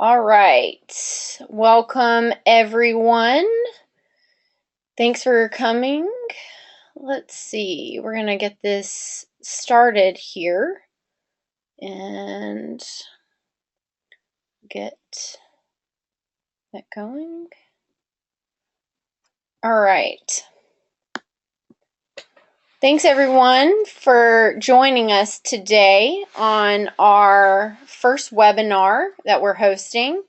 All right. Welcome, everyone. Thanks for coming. Let's see. We're going to get this started here and get that going. All right. Thanks, everyone, for joining us today on our first webinar that we're hosting.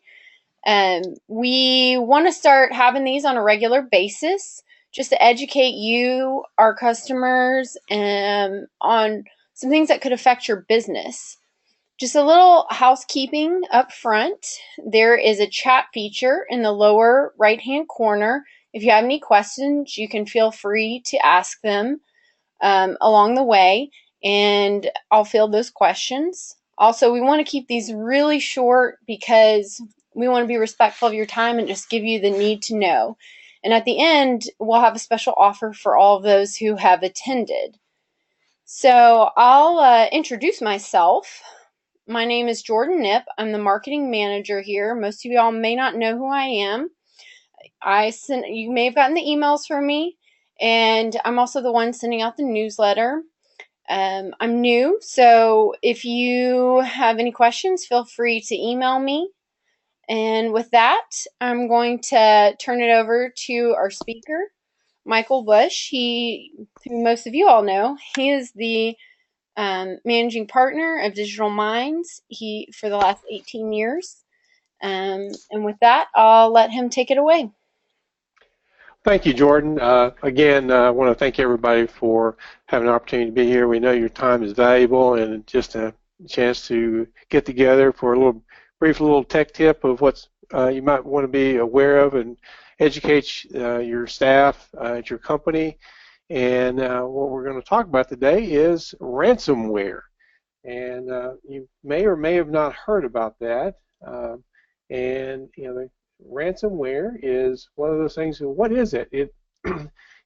We want to start having these on a regular basis just to educate you, our customers, on some things that could affect your business. Just a little housekeeping up front. There is a chat feature in the lower right-hand corner. If you have any questions, you can feel free to ask them along the way, and I'll field those questions. Also, we want to keep these really short because we want to be respectful of your time and just give you the need to know. And at the end, we'll have a special offer for all of those who have attended. So I'll introduce myself. My name is Jordan Knipp. I'm the marketing manager here. Most of y'all may not know who I am. You may have gotten the emails from me, and I'm also the one sending out the newsletter. I'm new, so if you have any questions, feel free to email me. And with that, I'm going to turn it over to our speaker, Michael Bush. Who most of you all know, he is the managing partner of Digital Minds for the last 18 years. And with that, I'll let him take it away. Thank you, Jordan. Again, I want to thank everybody for having an opportunity to be here. We know your time is valuable, and just a chance to get together for a brief little tech tip of what you might want to be aware of and educate your staff at your company. And what we're going to talk about today is ransomware. And you may or may have not heard about that. The ransomware is one of those things. What is it? It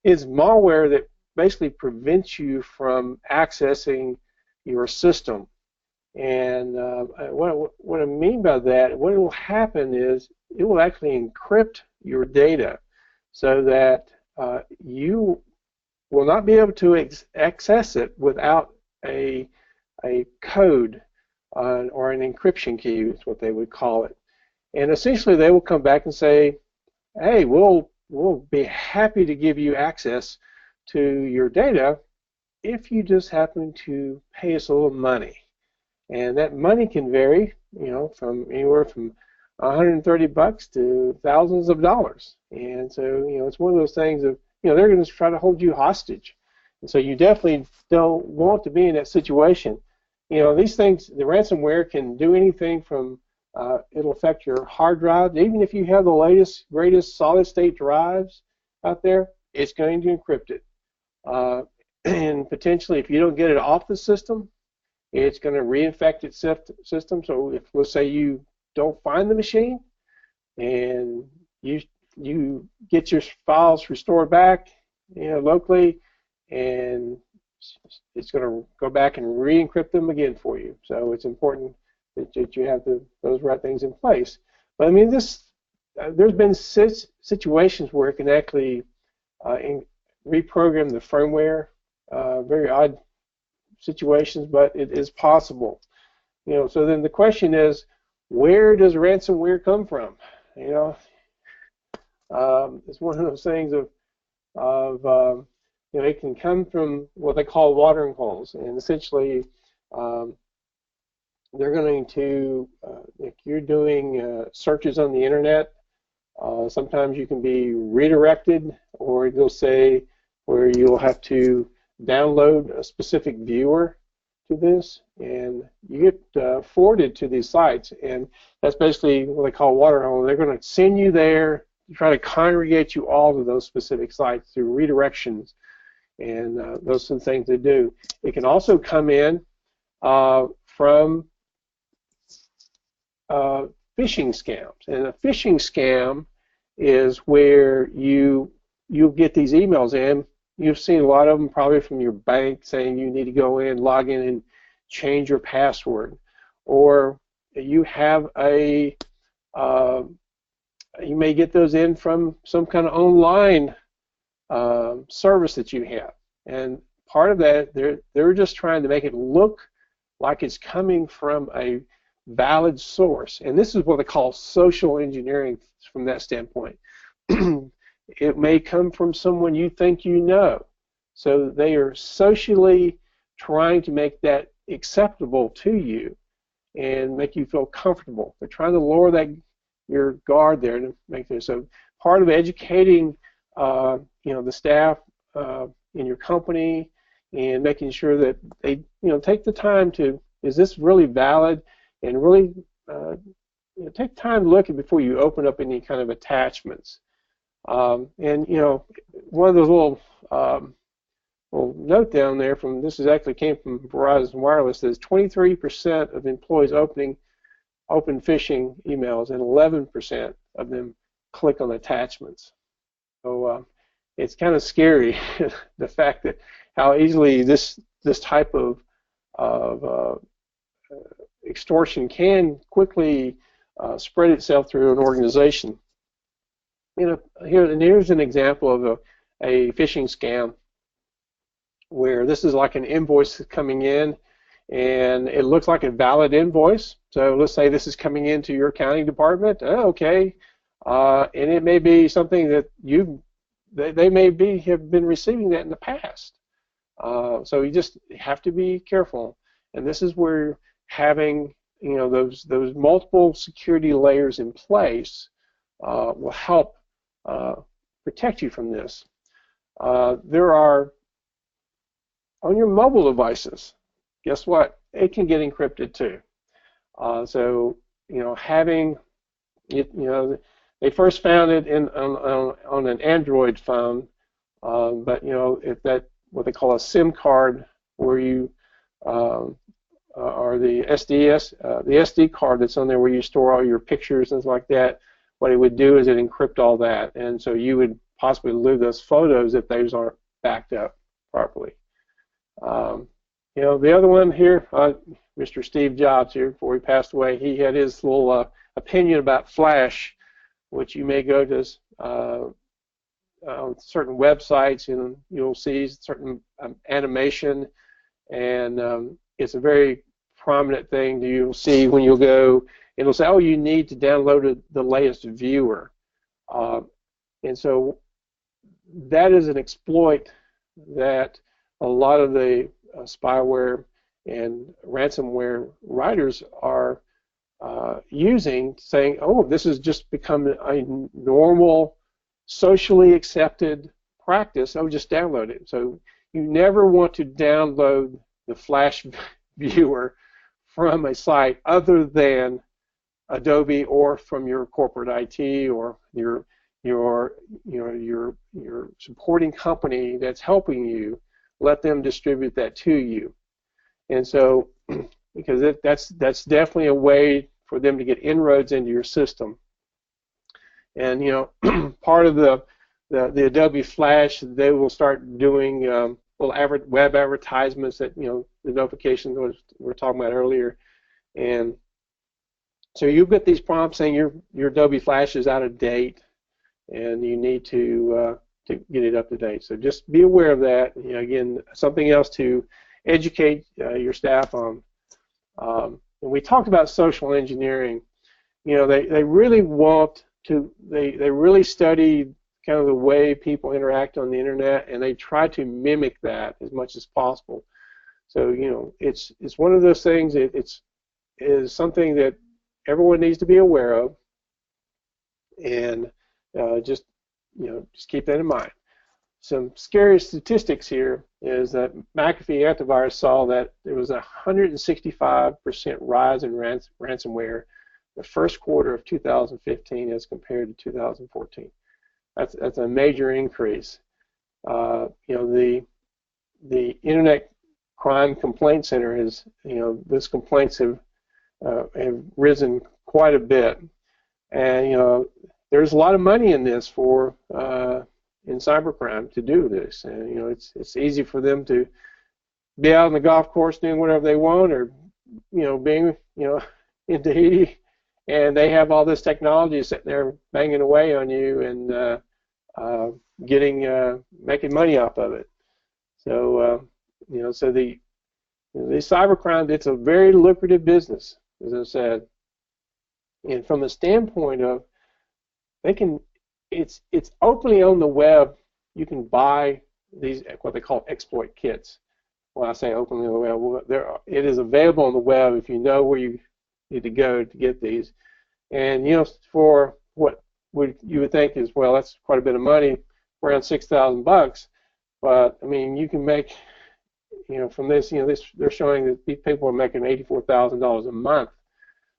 is malware that basically prevents you from accessing your system. And what I mean by that, what will happen is it will actually encrypt your data so that you will not be able to access it without a code or an encryption key is what they would call it. And essentially, they will come back and say, "Hey, we'll be happy to give you access to your data if you just happen to pay us a little money." And that money can vary, from anywhere from $130 to thousands of dollars. And so, it's one of those things of, they're going to try to hold you hostage. And so you definitely don't want to be in that situation. These things, the ransomware can do anything from it'll affect your hard drive. Even if you have the latest, greatest solid-state drives out there, it's going to encrypt it. And potentially, if you don't get it off the system, it's going to reinfect its system. So if, let's say, you don't find the machine and you get your files restored back, locally, and it's going to go back and re-encrypt them again for you. So it's important that you have those right things in place. But I mean, there's been situations where it can actually reprogram the firmware. Very odd situations, but it is possible. So then the question is, where does ransomware come from? It's one of those things of it can come from what they call watering holes, and essentially they're going to, if you're doing searches on the internet, sometimes you can be redirected, or it'll say where you'll have to download a specific viewer to this, and you get forwarded to these sites, and that's basically what they call water hole. They're going to send you there to try to congregate you all to those specific sites through redirections, and those are the things they do. It can also come in from phishing scams, and a phishing scam is where you'll get these emails in. You've seen a lot of them probably from your bank saying you need to go in, log in, and change your password. Or you have a Uh, you may get those in from some kind of online service that you have, and part of that they're just trying to make it look like it's coming from a valid source, and this is what they call social engineering from that standpoint. It may come from someone you think you know, so they are socially trying to make that acceptable to you and make you feel comfortable. They're trying to lower that your guard there to make this. So part of educating the staff in your company and making sure that they take the time to, is this really valid, and really take time to look at before you open up any kind of attachments. And one of those little note down there from this is actually came from Verizon Wireless, says 23% of employees open phishing emails, and 11% of them click on attachments. So it's kind of scary the fact that how easily this type of extortion can quickly spread itself through an organization. Here's an example of a phishing scam where this is like an invoice coming in, and it looks like a valid invoice. So let's say this is coming into your accounting department. Oh, okay, and it may be something that they may have been receiving that in the past. So you just have to be careful, and this is where having those multiple security layers in place will help protect you from this. There are on your mobile devices. Guess what? It can get encrypted too. So having it, they first found it on an Android phone, but if that what they call a SIM card, where you or the SD card that's on there where you store all your pictures and things like that, what it would do is it encrypt all that, and so you would possibly lose those photos if those aren't backed up properly. The other one here, Mr. Steve Jobs here, before he passed away, he had his little opinion about Flash, which you may go to on certain websites and you'll see certain animation, and it's a very prominent thing that you'll see when you'll go. It'll say, oh, you need to download the latest viewer, and so that is an exploit that a lot of the spyware and ransomware writers are using, saying, oh, this has just become a normal, socially accepted practice. Oh, just download it. So you never want to download the Flash viewer from a site other than Adobe or from your corporate IT or your supporting company that's helping you. Let them distribute that to you. And so, because that's definitely a way for them to get inroads into your system. And part of the Adobe Flash, they will start doing little web advertisements that the notifications we were talking about earlier. And so you get these prompts saying your Adobe Flash is out of date, and you need to get it up to date. So just be aware of that. Again, something else to educate your staff on. When we talked about social engineering, they really want to. They really study kind of the way people interact on the internet, and they try to mimic that as much as possible. So it's one of those things. It is something that everyone needs to be aware of, and just keep that in mind. Some scary statistics here is that McAfee Antivirus saw that there was a 165% rise in ransomware the first quarter of 2015 as compared to 2014. That's a major increase. The Internet Crime Complaint Center has, those complaints have risen quite a bit, and there's a lot of money in this for in cybercrime to do this, and it's easy for them to be out on the golf course doing whatever they want, or being in Tahiti and they have all this technology sitting there banging away on you and making money off of it. So so the cybercrime, it's a very lucrative business, as I said, and from the standpoint of it's openly on the web. You can buy these what they call exploit kits. When I say openly on the web, well, it is available on the web if you know where you need to go to get these. And for what you would think is, well, that's quite a bit of money, around $6,000. But I mean, you can make, from this, they're showing that these people are making $84,000 a month.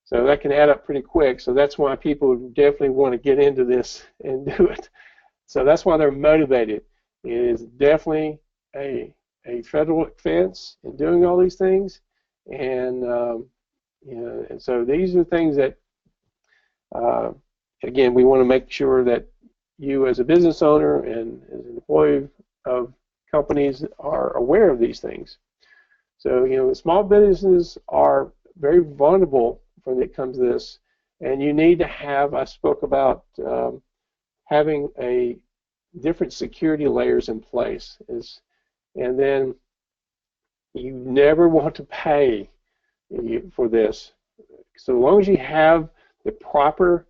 So that can add up pretty quick. So that's why people definitely want to get into this and do it. So that's why they're motivated. It is definitely a federal offense in doing all these things, and and so these are things that again, we want to make sure that you as a business owner and as an employee of companies are aware of these things. So small businesses are very vulnerable when it comes to this, and you need to have, I spoke about having a different security layers in place, and then you never want to pay for this. So long as you have the proper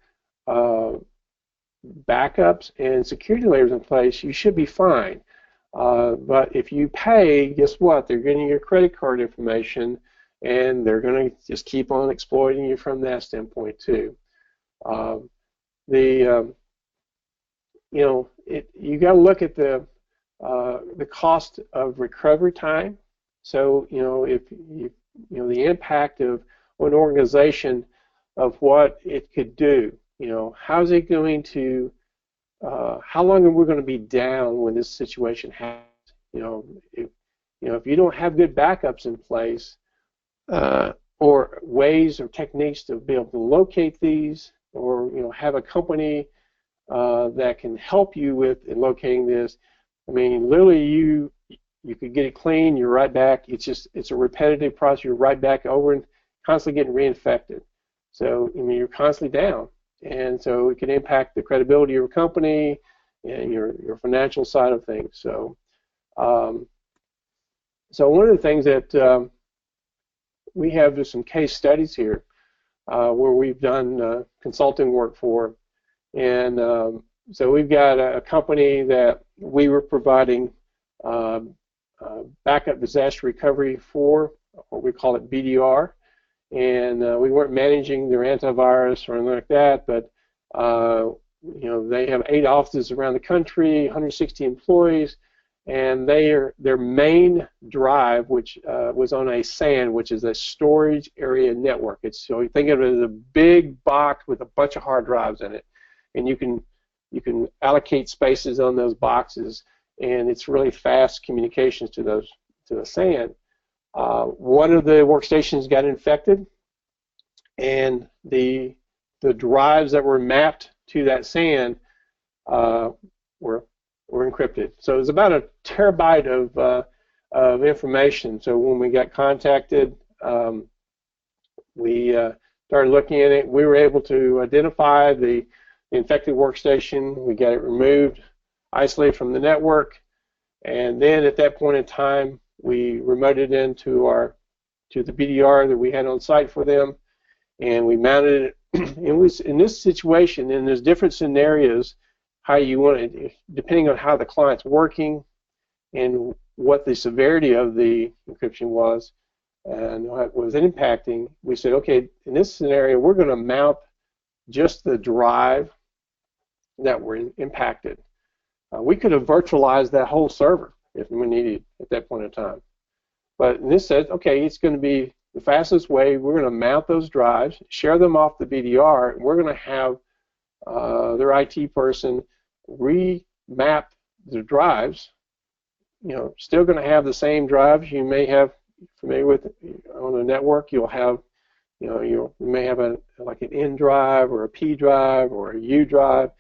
backups and security layers in place, you should be fine. But if you pay, guess what? They're getting your credit card information, and they're going to just keep on exploiting you from that standpoint too. You got to look at the cost of recovery time. So if the impact of an organization of what it could do. How's it going to? How long are we going to be down when this situation happens? If you don't have good backups in place, or ways or techniques to be able to locate these, or have a company that can help you with locating this. I mean, literally, you could get it clean. You're right back. It's a repetitive process. You're right back over and constantly getting reinfected. So you're constantly down, and so it can impact the credibility of your company and your financial side of things. So, so one of the things that we have just some case studies here where we've done consulting work for, and so we've got a company that we were providing backup disaster recovery for, or we call it BDR, and we weren't managing their antivirus or anything like that, but they have 8 offices around the country, 160 employees, and their main drive, which was on a SAN, which is a storage area network. So you think of it as a big box with a bunch of hard drives in it, and you can allocate spaces on those boxes, and it's really fast communications to the SAN. One of the workstations got infected, and the drives that were mapped to that SAN were encrypted. So it was about a terabyte of information. So when we got contacted, we started looking at it. We were able to identify the infected workstation. We got it removed, isolated from the network, and then at that point in time, we remoted into the BDR that we had on site for them, and we mounted it. It was in this situation, and there's different scenarios how you want it, depending on how the client's working and what the severity of the encryption was and what was impacting. We said, okay, in this scenario, we're going to mount just the drive that were impacted. We could have virtualized that whole server if we needed at that point in time. But this said, okay, it's going to be the fastest way. We're going to mount those drives, share them off the BDR, and we're going to have their IT person remap the drives. Still going to have the same drives you may have familiar with on a network. You'll have, you may have like an N drive or a P drive or a U drive.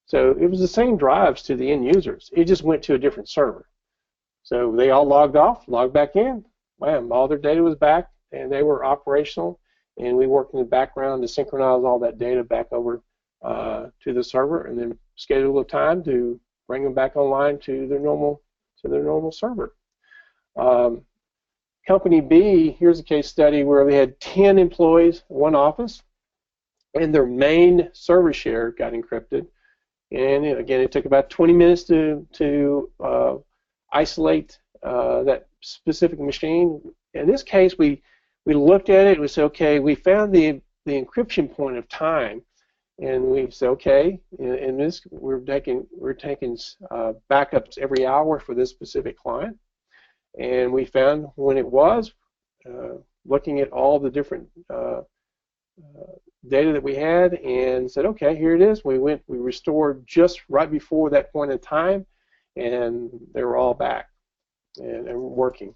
So it was the same drives to the end users. It just went to a different server. So they all logged off, logged back in. Bam, all their data was back, and they were operational. and we worked in the background to synchronize all that data back over to the server, and then schedule a time to bring them back online to their normal server. Company B, here's a case study where they had 10 employees, one office, and their main server share got encrypted. And again, it took about 20 minutes to isolate that specific machine. In this case, we looked at it and we said, okay, we found the encryption point of time, and we said, okay, in this we're taking backups every hour for this specific client, and we found when it was looking at all the different data that we had, and said, okay, here it is. We restored just right before that point in time, and they were all back and working.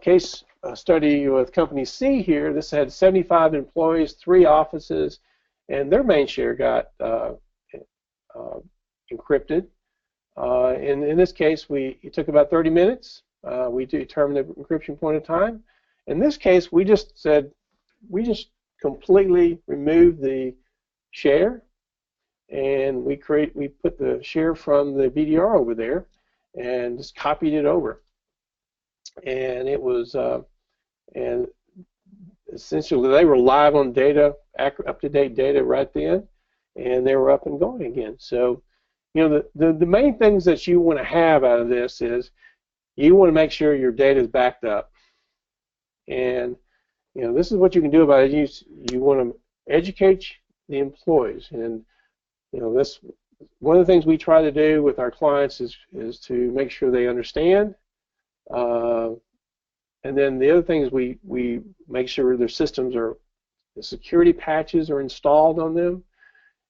Case study with company C here. This had 75 employees, 3 offices, and their main share got encrypted. In this case, it took about 30 minutes. We determined the encryption point of time. In this case, we just completely removed the share, and we put the share from the BDR over there and just copied it over. And it was and essentially they were live on data, up-to-date data right then, and they were up and going again. So, the main things that you want to have out of this is you want to make sure your data is backed up, and this is what you can do about it. You want to educate the employees, and this one of the things we try to do with our clients is to make sure they understand. And then the other thing is we make sure their systems the security patches are installed on them,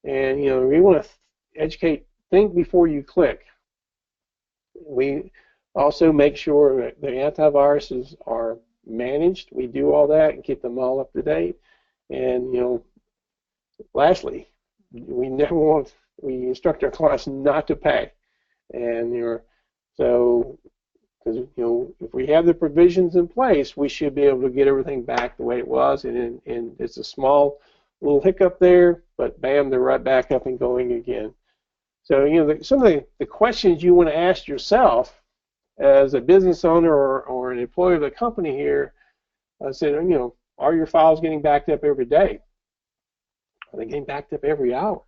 and we want to educate. Think before you click. We also make sure that the antiviruses are managed. We do all that and keep them all up to date. And lastly, we instruct our clients not to pay. And so, because if we have the provisions in place, we should be able to get everything back the way it was. And it's a small little hiccup there, but bam, they're right back up and going again. So some of the questions you want to ask yourself as a business owner or an employee of the company here, said, are your files getting backed up every day? Are they getting backed up every hour?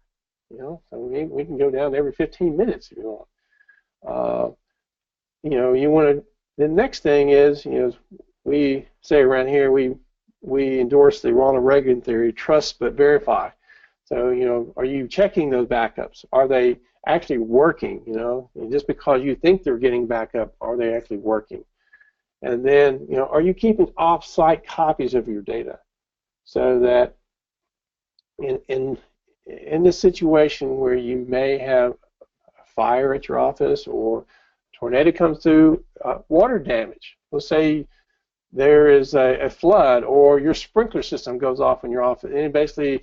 So we can go down to every 15 minutes if you want. You want to. The next thing is, we say around here we endorse the Ronald Reagan theory: trust but verify. So are you checking those backups? Are they actually working? And just because you think they're getting back up, are they actually working? And then are you keeping off-site copies of your data, so that in this situation where you may have a fire at your office or a tornado comes through, water damage. Let's say there is a flood, or your sprinkler system goes off in your office, and it basically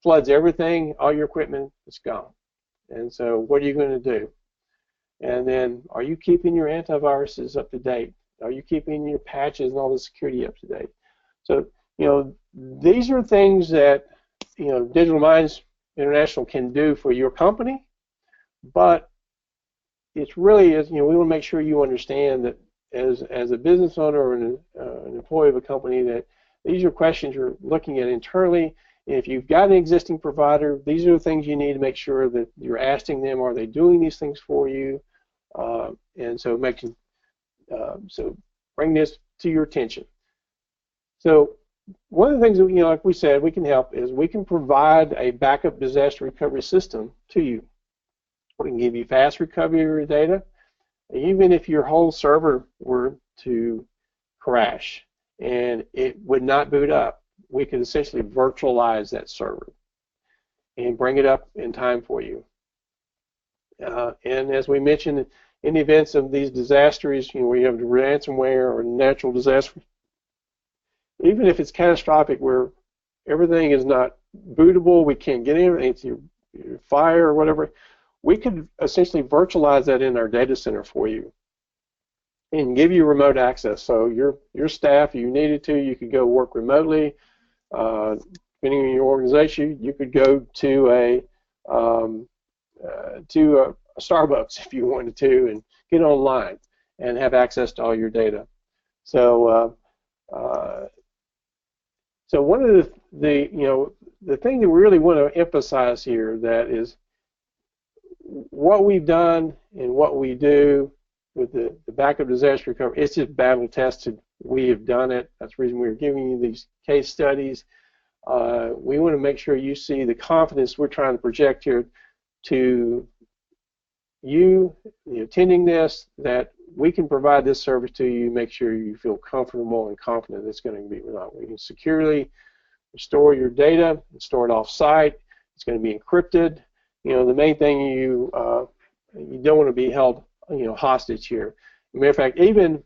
floods everything, all your equipment is gone. And so what are you going to do? And then are you keeping your antiviruses up to date? Are you keeping your patches and all the security up to date? So, these are things that, Digital Minds International can do for your company, but it's really is, we want to make sure you understand that as a business owner or an employee of a company, that these are questions you're looking at internally. If you've got an existing provider, these are the things you need to make sure that you're asking them, are they doing these things for you? And so so bring this to your attention. So one of the things that, like we said, we can help is we can provide a backup disaster recovery system to you. We can give you fast recovery of your data, even if your whole server were to crash and it would not boot up. We can essentially virtualize that server and bring it up in time for you. And as we mentioned, in the events of these disasters, where you have ransomware or natural disaster, even if it's catastrophic, where everything is not bootable, we can't get anything, it's your fire or whatever, we could essentially virtualize that in our data center for you. and give you remote access. So your staff, if you needed to, you could go work remotely. Depending on your organization, you could go to um, a Starbucks if you wanted to, and get online and have access to all your data. So so one of the thing that we really want to emphasize here, that is what we've done and what we do with the backup disaster recovery. It's just battle tested. We have done it. That's the reason we're giving you these case studies. We want to make sure you see the confidence we're trying to project here to you attending this, that we can provide this service to you, make sure you feel comfortable and confident it's going to be reliable. We can securely store your data and store it off-site. It's going to be encrypted. The main thing, you don't want to be held hostage here. As a matter of fact, even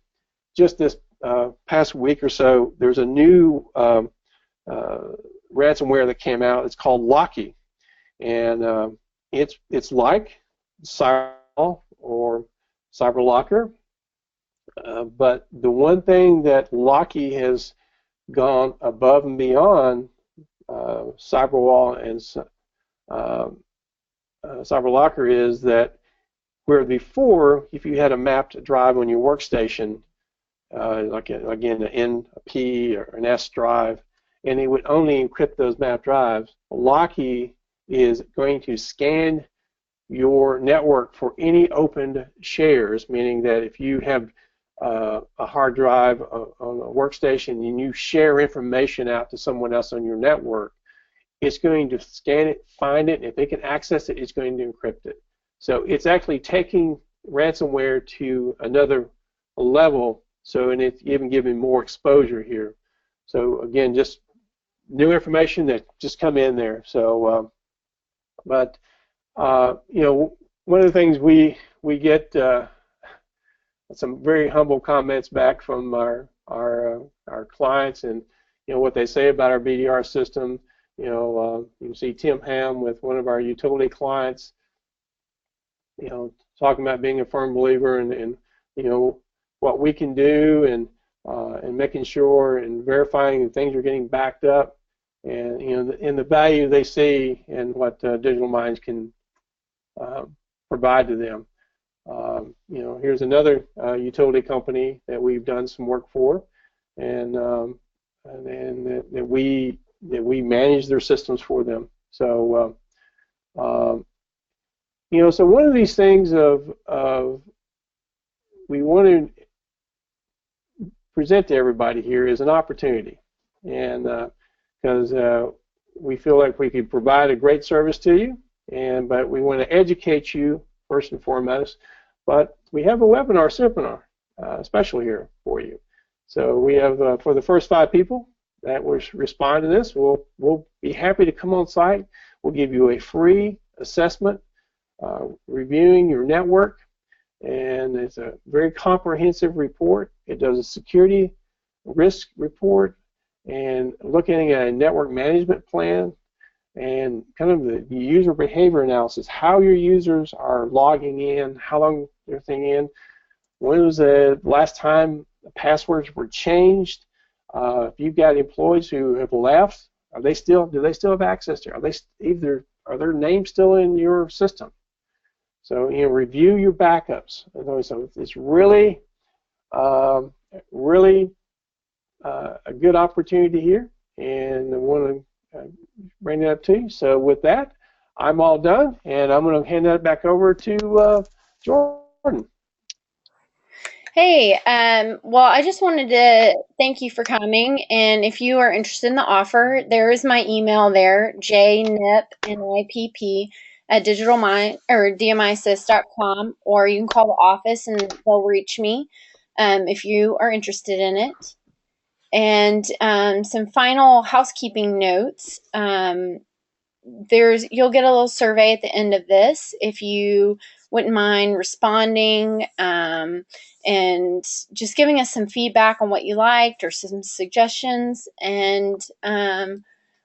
just this past week or so, there's a new ransomware that came out. It's called Locky, and it's like Cyber or CyberLocker, but the one thing that Locky has gone above and beyond Cyberwall and CyberLocker is that where before, if you had a mapped drive on your workstation, like again an N, a P, or an S drive, and it would only encrypt those mapped drives, Locky is going to scan your network for any opened shares, meaning that if you have a hard drive on a workstation and you share information out to someone else on your network, it's going to scan it, find it, and if it can access it, it's going to encrypt it. So it's actually taking ransomware to another level, and it's even giving more exposure here. So again, just new information that just come in there. So, one of the things we get some very humble comments back from our clients, and what they say about our BDR system. You can see Tim Ham with one of our utility clients, talking about being a firm believer and what we can do, and making sure and verifying that things are getting backed up, and in the value they see and what Digital Minds can provide to them. Here's another utility company that we've done some work for, and that we manage their systems for them. So so one of these things of we want to present to everybody here is an opportunity, and because we feel like we could provide a great service to you, but we want to educate you first and foremost. But we have a webinar seminar special here for you. So we have for the first 5 people that will respond to this, we'll be happy to come on site. We'll give you a free assessment reviewing your network, and it's a very comprehensive report. It does a security risk report and looking at a network management plan and kind of the user behavior analysis, how your users are logging in, how long they're in, when was the last time the passwords were changed. If you've got employees who have left, do they still have access to it? Are their names still in your system? So review your backups. So it's really a good opportunity here, and I want to bring that up to you. So with that, I'm all done, and I'm going to hand that back over to Jordan. Hey, well, I just wanted to thank you for coming, and if you are interested in the offer, there is my email there, jnipp, at digitalmind or dmisys.com, or you can call the office and they'll reach me if you are interested in it. And some final housekeeping notes. You'll get a little survey at the end of this if you wouldn't mind responding and just giving us some feedback on what you liked or some suggestions. And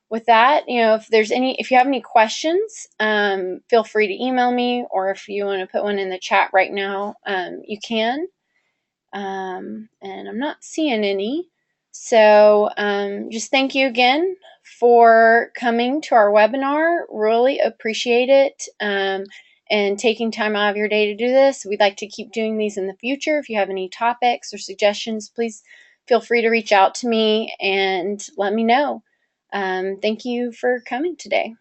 with that, if you have any questions, feel free to email me, or if you want to put one in the chat right now, you can. and I'm not seeing any. So just thank you again for coming to our webinar. Really appreciate it, and taking time out of your day to do this. We'd like to keep doing these in the future. If you have any topics or suggestions, please feel free to reach out to me and let me know. Thank you for coming today.